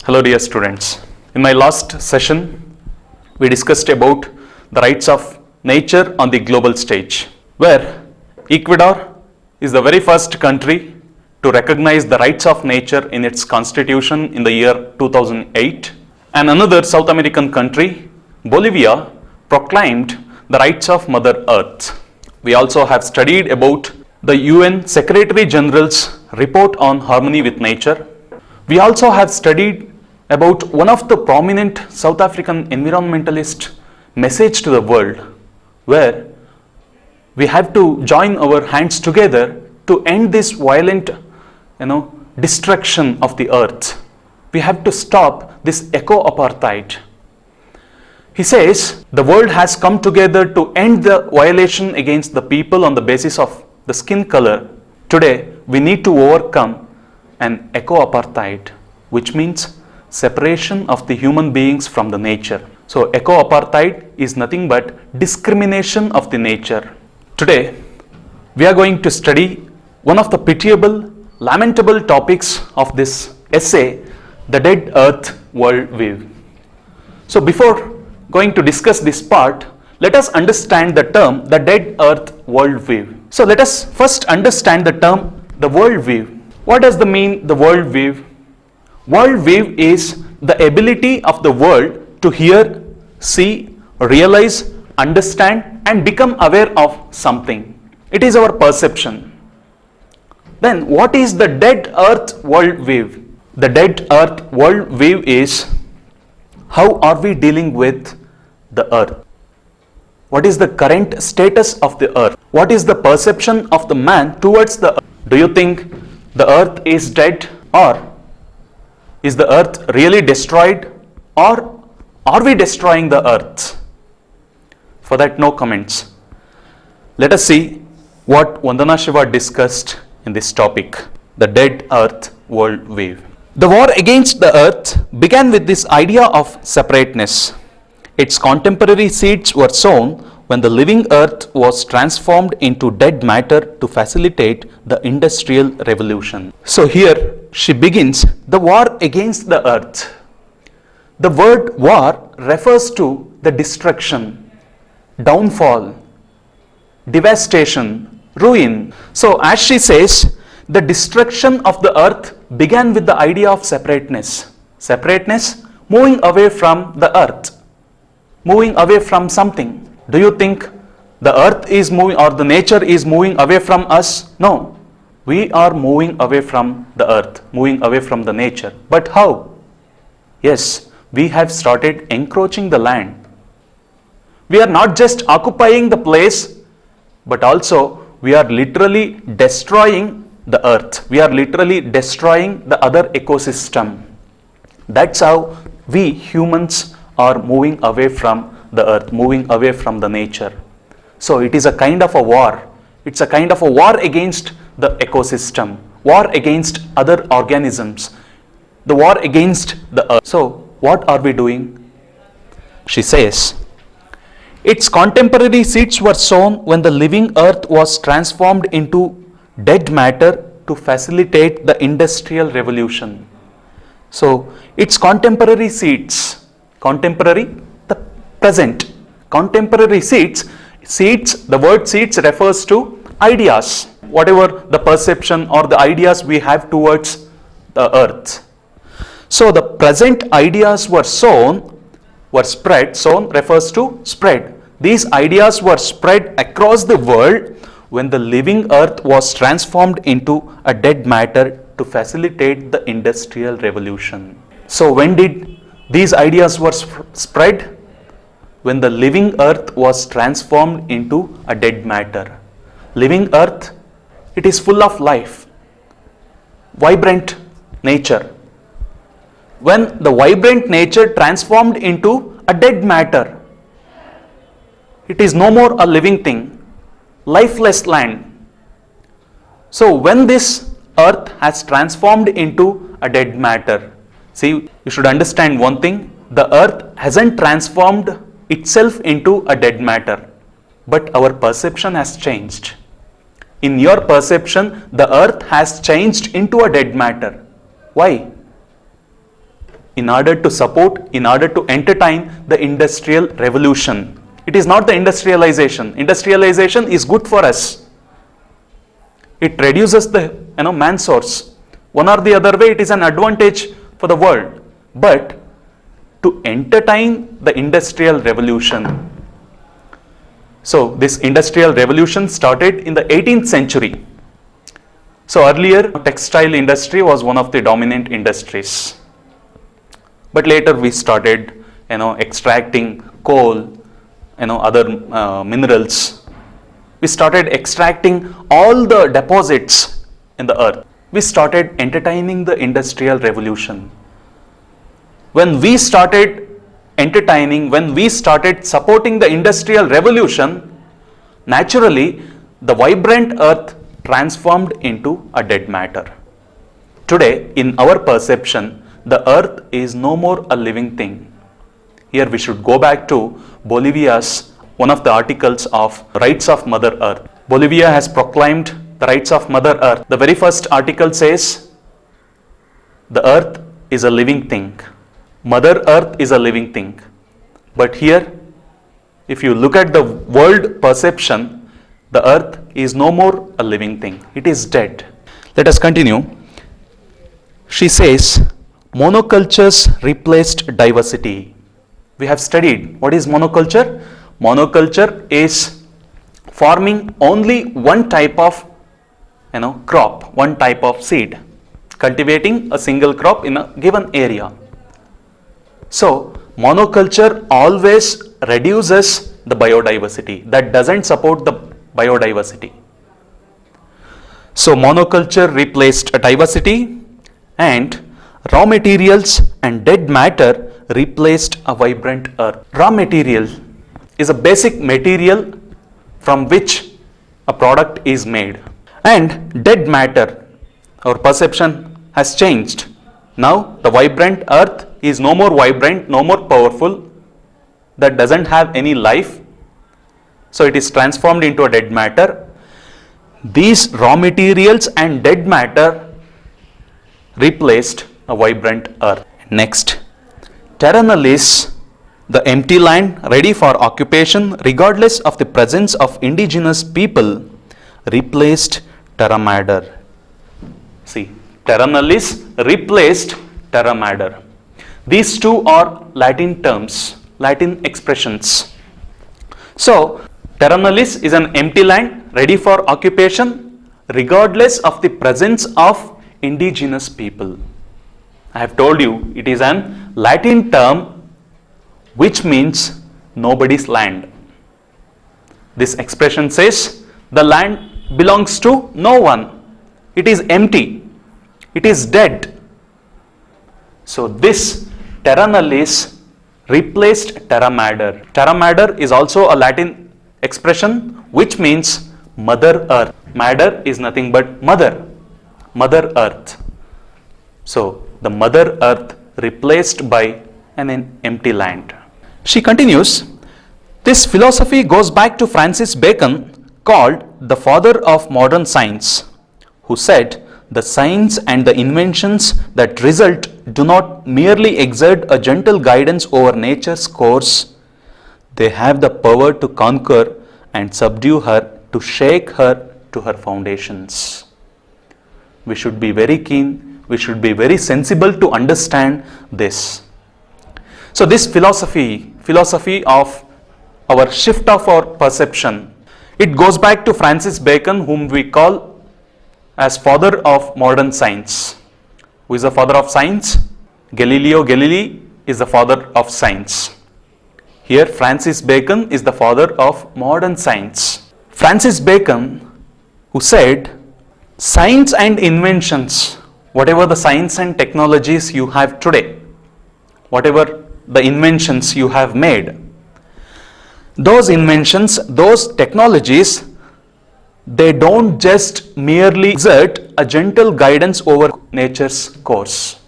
Hello dear students. In my last session, we discussed about the rights of nature on the global stage, where Ecuador is the very first country to recognize the rights of nature in its constitution in the year 2008, and another South American country, Bolivia, proclaimed the rights of Mother Earth. We also have studied about the UN Secretary General's report on harmony with nature. We also have studied about one of the prominent South African environmentalist message to the world, where we have to join our hands together to end this violent destruction of the earth. We have to stop this eco-apartheid. He says the world has come together to end the violation against the people on the basis of the skin color. Today we need to overcome an eco-apartheid, which means separation of the human beings from the nature. So eco-apartheid is nothing but discrimination of the nature. Today we are going to study one of the pitiable, lamentable topics of this essay, the dead earth world view. So before going to discuss this part, let us understand the term the dead earth world view. So let us first understand the term the world view. What does the mean the world view? World view is the ability of the world to hear, see, realize, understand and become aware of something. It is our perception. Then what is the dead earth world view? The dead earth world view is how are we dealing with the earth? What is the current status of the earth? What is the perception of the man towards the earth? Do you think the earth is dead, or is the earth really destroyed, or are we destroying the earth? For that, no comments. Let us see what Vandana Shiva discussed in this topic, the dead earth world view. The war against the earth began with this idea of separateness. Its contemporary seeds were sown when the living earth was transformed into dead matter to facilitate the industrial revolution. So here she begins the war against the earth. The word war refers to the destruction, downfall, devastation, ruin. So as she says, the destruction of the earth began with the idea of separateness. Separateness, moving away from the earth, moving away from something. Do you think the earth is moving or the nature is moving away from us? No. We are moving away from the earth, moving away from the nature. But how? Yes, we have started encroaching the land. We are not just occupying the place, but also we are literally destroying the earth. We are literally destroying the other ecosystem. That's how we humans are moving away from the earth, moving away from the nature. So it is a kind of a war. It's a kind of a war against the ecosystem, war against other organisms, the war against the earth. So what are we doing? She says, its contemporary seeds were sown when the living earth was transformed into dead matter to facilitate the industrial revolution. So its contemporary seeds, contemporary, the present, contemporary seeds, the word seeds refers to ideas, whatever the perception or the ideas we have towards the earth. So the present ideas were sown, were spread, sown refers to spread. These ideas were spread across the world when the living earth was transformed into a dead matter to facilitate the industrial revolution. So when did these ideas were spread? When the living earth was transformed into a dead matter. Living earth, it is full of life, vibrant nature. When the vibrant nature transformed into a dead matter, it is no more a living thing, lifeless land. So when this earth has transformed into a dead matter, see, you should understand one thing, the earth hasn't transformed itself into a dead matter, but our perception has changed. In your perception, the earth has changed into a dead matter. Why? in order to support, in order to entertain the industrial revolution. It is not the industrialization. Industrialization is good for us. It reduces the man source. One or the other way, it is an advantage for the world. But to entertain the industrial revolution. So this industrial revolution started in the 18th century. So earlier, textile industry was one of the dominant industries. But later we started, extracting coal, other minerals. We started extracting all the deposits in the earth. We started entertaining the industrial revolution. When we started entertaining, when we started supporting the industrial revolution, naturally the vibrant earth transformed into a dead matter. Today, in our perception, the earth is no more a living thing. Here we should go back to Bolivia's one of the articles of Rights of Mother Earth. Bolivia has proclaimed the rights of Mother Earth. The very first article says, the earth is a living thing. Mother Earth is a living thing. But here, if you look at the world perception, the earth is no more a living thing. It is dead. Let us continue. She says, monocultures replaced diversity. We have studied what is monoculture. Monoculture is farming only one type of crop, one type of seed, cultivating a single crop in a given area. So monoculture always reduces the biodiversity. That doesn't support the biodiversity. So monoculture replaced diversity, and raw materials and dead matter replaced a vibrant earth. Raw material is a basic material from which a product is made. And dead matter, our perception has changed. Now the vibrant earth is no more vibrant, no more powerful, that doesn't have any life. So it is transformed into a dead matter. These raw materials and dead matter replaced a vibrant earth. Next, terra nullius, the empty land ready for occupation regardless of the presence of indigenous people, replaced terra mater. See, terra nullius replaced terra mater. These two are Latin terms, Latin expressions. So, terra nullius is an empty land ready for occupation regardless of the presence of indigenous people. I have told you it is an Latin term which means nobody's land. This expression says the land belongs to no one. It is empty. It is dead. So this terra nullius replaced terra mater. Terra mater is also a Latin expression which means mother earth. Mater is nothing but mother. Mother earth. So the mother earth replaced by an empty land. She continues, this philosophy goes back to Francis Bacon, called the father of modern science, who said the science and the inventions that result do not merely exert a gentle guidance over nature's course, they have the power to conquer and subdue her, to shake her to her foundations. We should be very keen, we should be very sensible to understand this. So this philosophy of our shift of our perception, it goes back to Francis Bacon, whom we call as father of modern science. Who is the father of science? Galileo Galilei is the father of science. Here Francis Bacon is the father of modern science. Francis Bacon, who said, science and inventions, whatever the science and technologies you have today, whatever the inventions you have made, those inventions, those technologies, they don't just merely exert a gentle guidance over nature's course.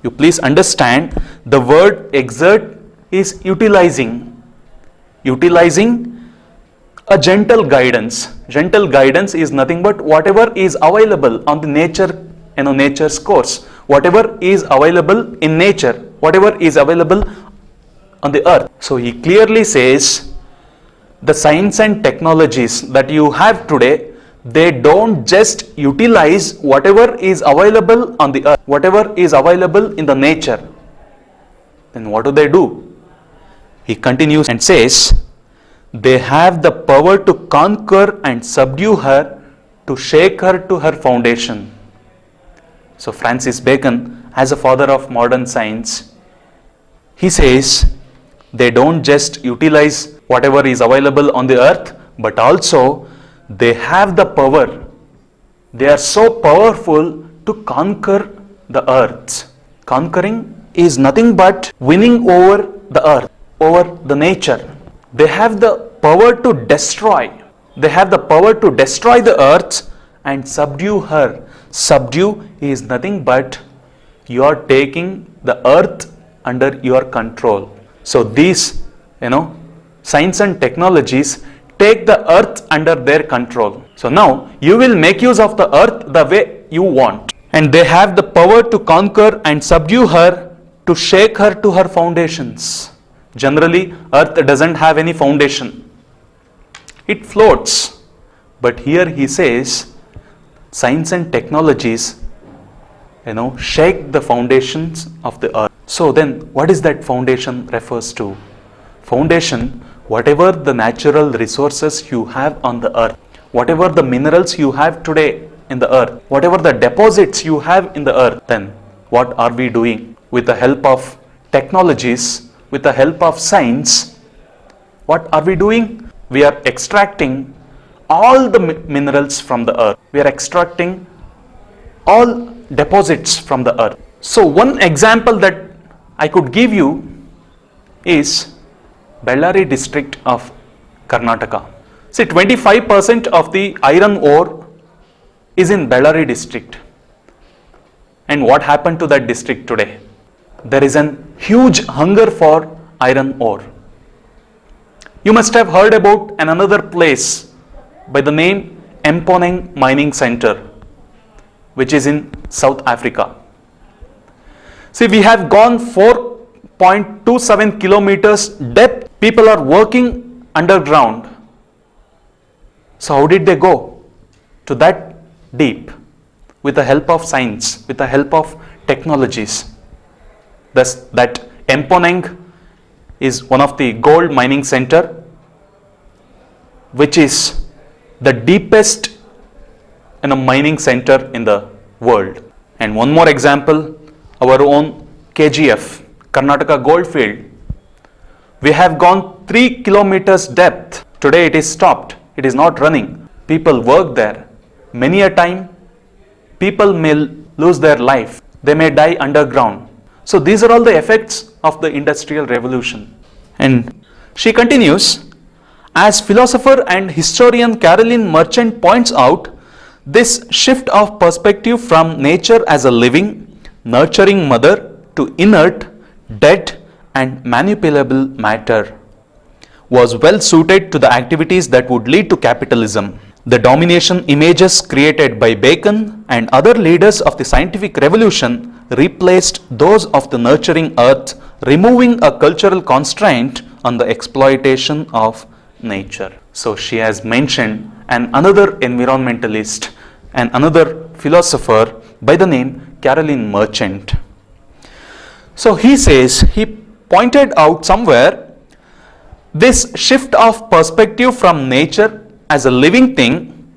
You please understand, the word exert is utilizing a gentle guidance. Gentle guidance is nothing but whatever is available on the nature's course, whatever is available in nature, whatever is available on the earth. So he clearly says the science and technologies that you have today, they don't just utilize whatever is available on the earth, whatever is available in the nature. Then what do? He continues and says, they have the power to conquer and subdue her, to shake her to her foundation. So Francis Bacon, as a father of modern science, he says they don't just utilize whatever is available on the earth, but also they have the power. They are so powerful to conquer the earth. Conquering is nothing but winning over the earth, over the nature. They have the power to destroy. They have the power to destroy the earth and subdue her. Subdue is nothing but you are taking the earth under your control. So these, science and technologies take the earth under their control. So now you will make use of the earth the way you want. And they have the power to conquer and subdue her, to shake her to her foundations. Generally, earth doesn't have any foundation. It floats. But here he says, science and technologies, shake the foundations of the earth. So then, what is that foundation refers to? Foundation, whatever the natural resources you have on the earth, whatever the minerals you have today in the earth, whatever the deposits you have in the earth, then what are we doing? With the help of technologies, with the help of science, what are we doing? We are extracting all the minerals from the earth. We are extracting all deposits from the earth. So one example that I could give you is Bellary district of Karnataka. See, 25% of the iron ore is in Bellary district. And what happened to that district today? There is a huge hunger for iron ore. You must have heard about another place by the name Mponeng Mining Center, which is in South Africa. See, we have gone 4.27 kilometers depth. People are working underground. So how did they go to that deep? With the help of science, with the help of technologies. Thus, that Mponeng is one of the gold mining center, which is the deepest mining center in the world. And one more example, our own KGF, Karnataka Goldfield. We have gone 3 kilometers depth. Today it is stopped. It is not running. People work there. Many a time, people may lose their life. They may die underground. So these are all the effects of the Industrial Revolution. And she continues, as philosopher and historian Caroline Merchant points out, this shift of perspective from nature as a living, nurturing mother to inert, dead and manipulable matter was well suited to the activities that would lead to capitalism. The domination images created by Bacon and other leaders of the scientific revolution replaced those of the nurturing earth, removing a cultural constraint on the exploitation of nature. So she has mentioned another environmentalist and another philosopher by the name Caroline Merchant. So he says, he pointed out somewhere this shift of perspective from nature as a living thing,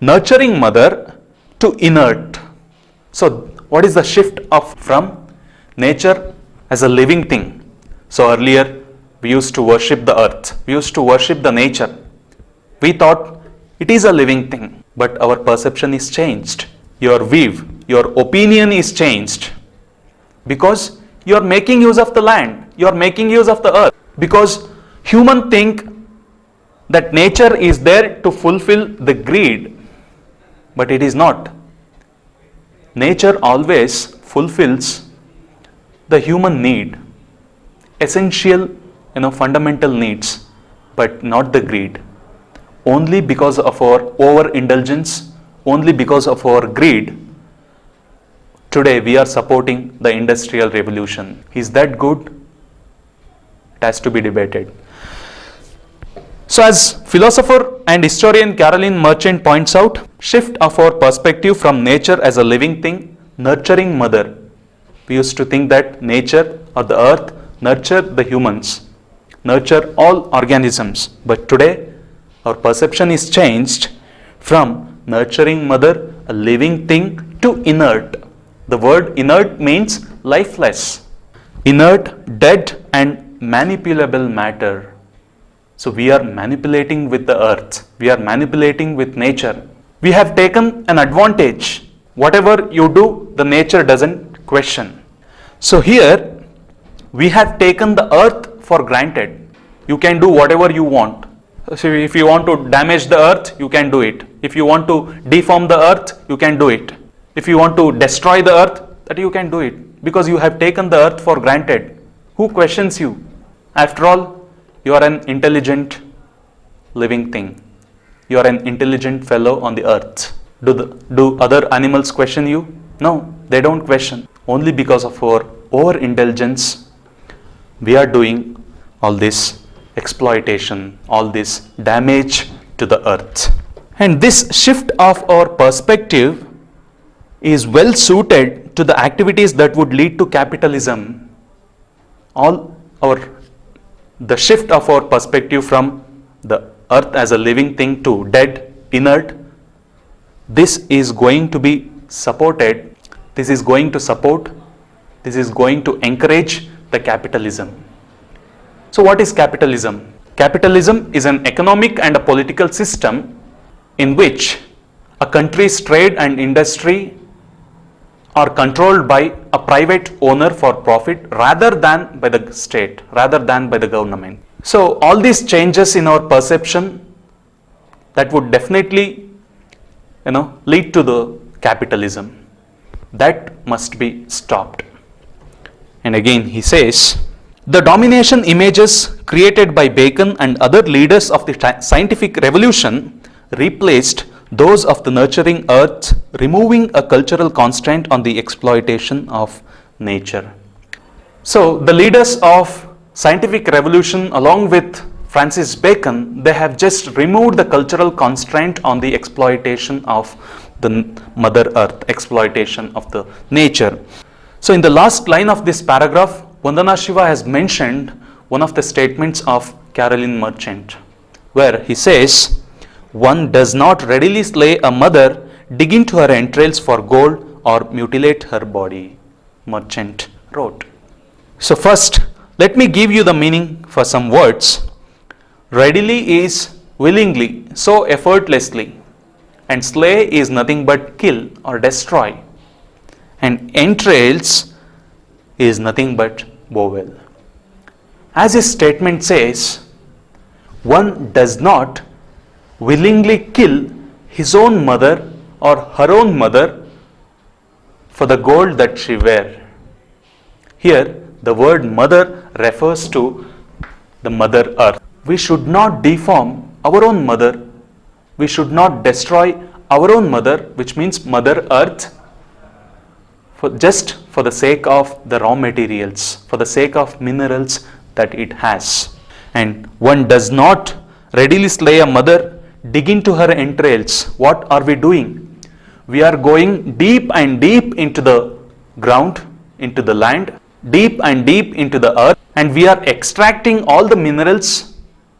nurturing mother, to inert. So what is the shift of from nature as a living thing? So earlier we used to worship the earth, we used to worship the nature. We thought it is a living thing, but our perception is changed. Your view, your opinion is changed because you are making use of the land, you are making use of the earth, because human think that nature is there to fulfill the greed, but it is not. Nature always fulfills the human need, essential, fundamental needs, but not the greed. Only because of our overindulgence, only because of our greed, today we are supporting the industrial revolution. Is that good? It has to be debated. So as philosopher and historian Caroline Merchant points out, shift of our perspective from nature as a living thing, nurturing mother. We used to think that nature or the earth nurture the humans, nurture all organisms. But today our perception is changed from nurturing mother, a living thing, to inert. The word inert means lifeless. Inert, dead and manipulable matter. So we are manipulating with the earth. We are manipulating with nature. We have taken an advantage. Whatever you do, the nature doesn't question. So here we have taken the earth for granted. You can do whatever you want. So if you want to damage the earth, you can do it. If you want to deform the earth, you can do it. If you want to destroy the earth, that you can do it. Because you have taken the earth for granted. Who questions you? After all, you are an intelligent living thing. You are an intelligent fellow on the earth. Do other animals question you? No, they don't question. Only because of our overintelligence, we are doing all this exploitation, all this damage to the earth. And this shift of our perspective is well suited to the activities that would lead to capitalism. The shift of our perspective from the earth as a living thing to dead, inert, this is going to be supported, this is going to support, this is going to encourage the capitalism. So what is capitalism? Capitalism is an economic and a political system in which a country's trade and industry are controlled by a private owner for profit rather than by the state, rather than by the government. So all these changes in our perception, that would definitely lead to the capitalism. That must be stopped. And again he says, the domination images created by Bacon and other leaders of the scientific revolution replaced those of the nurturing earth, removing a cultural constraint on the exploitation of nature. So the leaders of scientific revolution along with Francis Bacon, they have just removed the cultural constraint on the exploitation of the mother earth, exploitation of the nature. So in the last line of this paragraph, Vandana Shiva has mentioned one of the statements of Caroline Merchant, where he says, one does not readily slay a mother, dig into her entrails for gold or mutilate her body, Merchant wrote. So first, let me give you the meaning for some words. Readily is willingly, so effortlessly, and slay is nothing but kill or destroy, and entrails is nothing but bowel. As his statement says, one does not willingly kill his own mother or her own mother for the gold that she wear. Here the word mother refers to the mother earth. We should not deform our own mother. We should not destroy our own mother, which means mother earth, just for the sake of the raw materials, for the sake of minerals that it has. And one does not readily slay a mother, dig into her entrails. What are we doing? We are going deep and deep into the ground, into the land, deep and deep into the earth, and we are extracting all the minerals.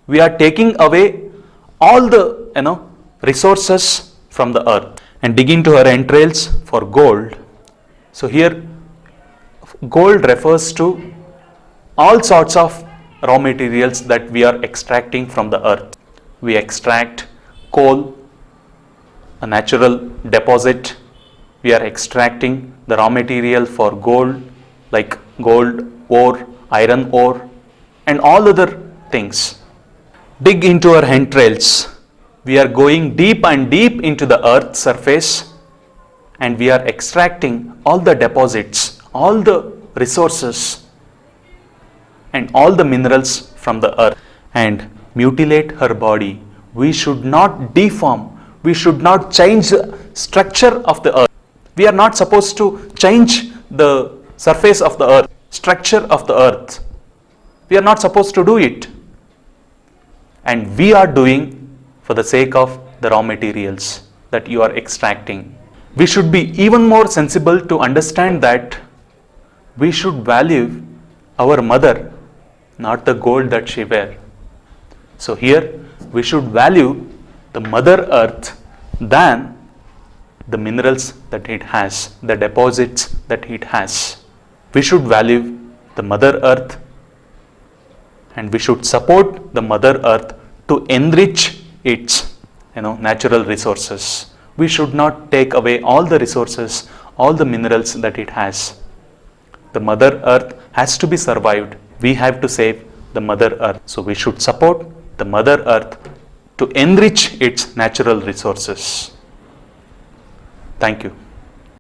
We are taking away all the resources from the earth and dig into her entrails for gold. So here gold refers to all sorts of raw materials that we are extracting from the earth. We extract coal, a natural deposit. We are extracting the raw material for gold, like gold, ore, iron ore, and all other things. Dig into our entrails. We are going deep and deep into the earth's surface, and we are extracting all the deposits, all the resources, and all the minerals from the earth, and mutilate her body. We should not deform. We should not change the structure of the earth. We are not supposed to change the surface of the earth, structure of the earth. We are not supposed to do it. And we are doing for the sake of the raw materials that you are extracting. We should be even more sensible to understand that we should value our mother, not the gold that she wears. So here we should value the mother earth than the minerals that it has, the deposits that it has. We should value the mother earth, and we should support the mother earth to enrich its natural resources. We should not take away all the resources, all the minerals that it has. The mother earth has to be survived. We have to save the mother earth. So we should support the mother earth to enrich its natural resources. Thank you.